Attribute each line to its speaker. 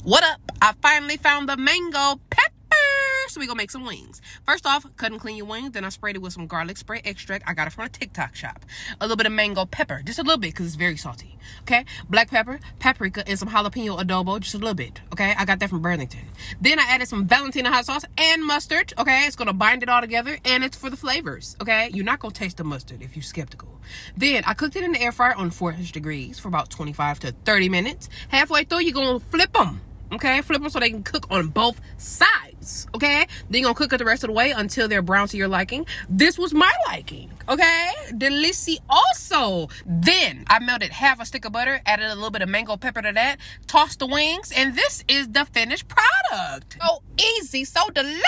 Speaker 1: What up? I finally found the mango pepper. So we gonna make some wings. First off, cut and clean your wings. Then I sprayed it with some garlic spray extract. I got it from a TikTok shop. A little bit of mango pepper, just a little bit because it's very salty. Okay, black pepper, paprika, and some jalapeno adobo, just a little bit. Okay, I got that from Burlington. Then I added some Valentina hot sauce and mustard. Okay, it's gonna bind it all together, and it's for the flavors. Okay, you're not gonna taste the mustard if you're skeptical. Then I cooked it in the air fryer on 400 degrees for about 25 to 30 minutes. Halfway through, you're gonna flip them. Okay, flip them so they can cook on both sides. Okay, then you're gonna cook it the rest of the way until they're brown to your liking. This was my liking. Okay, delicioso. Then I melted half a stick of butter, added a little bit of mango pepper to that, tossed the wings, and this is the finished product. So easy, so delicious.